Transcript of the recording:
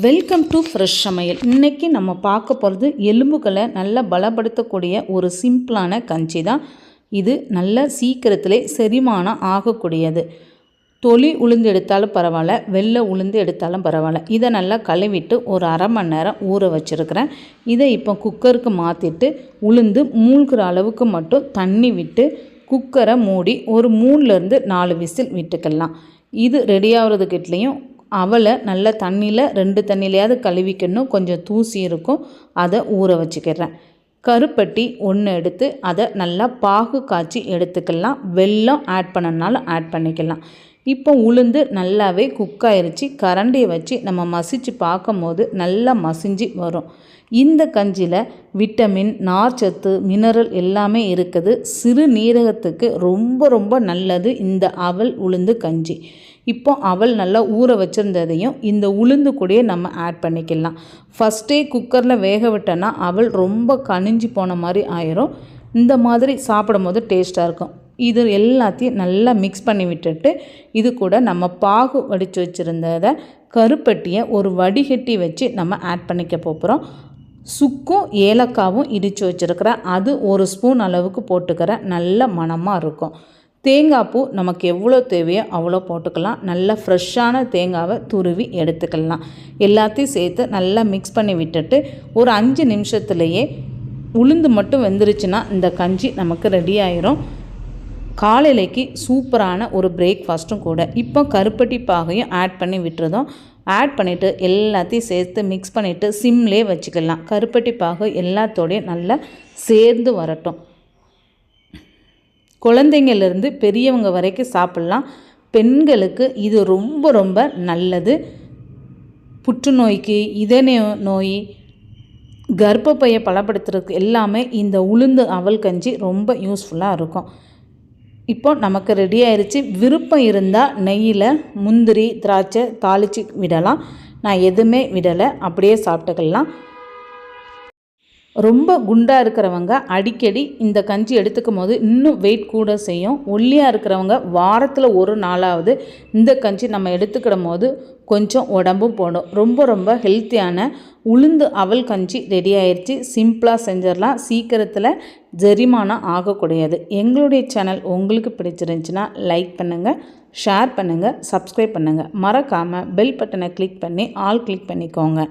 Welcome to fresh சமையல். இன்றைக்கி நம்ம பார்க்க போகிறது எலும்புகளை நல்லா பலப்படுத்தக்கூடிய ஒரு சிம்பிளான கஞ்சி தான். இது நல்ல சீக்கிரத்திலே செரிமானம் ஆகக்கூடியது. தொளி உளுந்து எடுத்தாலும் பரவாயில்ல, வெள்ளை உளுந்து எடுத்தாலும் பரவாயில்ல. இதை நல்லா கழுவிட்டு ஒரு அரை மணி நேரம் ஊற வச்சுருக்கிறேன். இதை இப்போ குக்கருக்கு மாற்றிட்டு உளுந்து மூழ்கிற அளவுக்கு மட்டும் தண்ணி விட்டு குக்கரை மூடி ஒரு 3லேருந்து 4 விசில் விட்டுக்கலாம். இது ரெடி ஆகிறதுக்கிட்லேயும் அவலை நல்ல தண்ணியில் 2 தண்ணியிலையாவது கழுவிக்கணும். கொஞ்சம் தூசி இருக்கும், அதை ஊற வச்சுக்கிறேன். கருப்பட்டி 1 எடுத்து அதை நல்லா பாகு காய்ச்சி எடுத்துக்கலாம். வெல்லம் ஆட் பண்ணனாலும் ஆட் பண்ணிக்கலாம். இப்போ உளுந்து நல்லாவே குக் ஆயிடுச்சு. கரண்டியை வச்சு நம்ம மசிச்சு பார்க்கும் போது நல்லா மசிஞ்சு வரும். இந்த கஞ்சியில் விட்டமின், நார்ச்சத்து, மினரல் எல்லாமே இருக்குது. சிறுநீரகத்துக்கு ரொம்ப ரொம்ப நல்லது இந்த அவல் உளுந்து கஞ்சி. இப்போ அவல் நல்லா ஊற வச்சுருந்ததையும் இந்த உளுந்து கூடயே நம்ம ஆட் பண்ணிக்கலாம். ஃபஸ்ட்டே குக்கரில் வேக விட்டோன்னா அவல் ரொம்ப கனிஞ்சி போன மாதிரி ஆயிரும். இந்த மாதிரி சாப்பிடும் போது டேஸ்ட்டாக இருக்கும். இது எல்லாத்தையும் நல்லா மிக்ஸ் பண்ணி விட்டுட்டு இது கூட நம்ம பாகு வடித்து வச்சுருந்ததை கருப்பட்டியை ஒரு வடிகட்டி வச்சு நம்ம ஆட் பண்ணிக்க போகிறோம். சுக்கும் ஏலக்காவும் இடித்து வச்சுருக்கிறேன். அது 1 ஸ்பூன் அளவுக்கு போட்டுக்கிறேன். நல்ல மணமாக இருக்கும். தேங்காய் பூ நமக்கு எவ்வளோ தேவையோ அவ்வளோ போட்டுக்கலாம். நல்லா ஃப்ரெஷ்ஷான தேங்காவை துருவி எடுத்துக்கலாம். எல்லாத்தையும் சேர்த்து நல்லா மிக்ஸ் பண்ணி விட்டுட்டு ஒரு 5 நிமிஷத்துலேயே உளுந்து மட்டும் வெந்துருச்சுன்னா இந்த கஞ்சி நமக்கு ரெடி ஆயிரும். காலையிலைக்கு சூப்பரான ஒரு பிரேக்ஃபாஸ்ட்டும் கூட. இப்போ கருப்பட்டி பாகையும் ஆட் பண்ணி விட்டுறதும். ஆட் பண்ணிவிட்டு எல்லாத்தையும் சேர்த்து மிக்ஸ் பண்ணிவிட்டு சிம்லே வச்சுக்கலாம். கருப்பட்டி பாகு எல்லாத்தோடையும் நல்லா சேர்ந்து வரட்டும். குழந்தைங்கள்லேருந்து பெரியவங்க வரைக்கும் சாப்பிட்லாம். பெண்களுக்கு இது ரொம்ப ரொம்ப நல்லது. புற்றுநோய்க்கு, இதய நோய், கர்ப்பப்பையை பலப்படுத்துறதுக்கு எல்லாமே இந்த உளுந்து அவல் கஞ்சி ரொம்ப யூஸ்ஃபுல்லாக இருக்கும். இப்போ நமக்கு ரெடி ஆயிடுச்சு. விருப்பம் இருந்தால் நெய்யில் முந்திரி, திராட்சை தாளித்து விடலாம். நான் எதுவுமே விடலை, அப்படியே சாப்பிட்டுக்கலாம். ரொம்ப குண்டாக இருக்கிறவங்க அடிக்கடி இந்த கஞ்சி எடுத்துக்கும் போது இன்னும் வெயிட் கூட செய்யும். ஒல்லியாக இருக்கிறவங்க வாரத்தில் ஒரு நாளாவது இந்த கஞ்சி நம்ம எடுத்துக்கிடும் போது கொஞ்சம் உடம்பும் போடும். ரொம்ப ரொம்ப ஹெல்த்தியான உளுந்து அவல் கஞ்சி ரெடி ஆயிடுச்சு. சிம்பிளாக செஞ்சிடலாம். சீக்கிரத்தில் செரிமானம் ஆகக்கூடியது. எங்களுடைய சேனல் உங்களுக்கு பிடிச்சிருந்துச்சுன்னா லைக் பண்ணுங்கள், ஷேர் பண்ணுங்கள், சப்ஸ்கிரைப் பண்ணுங்கள். மறக்காமல் பெல் பட்டனை கிளிக் பண்ணி ஆல் கிளிக் பண்ணிக்கோங்க.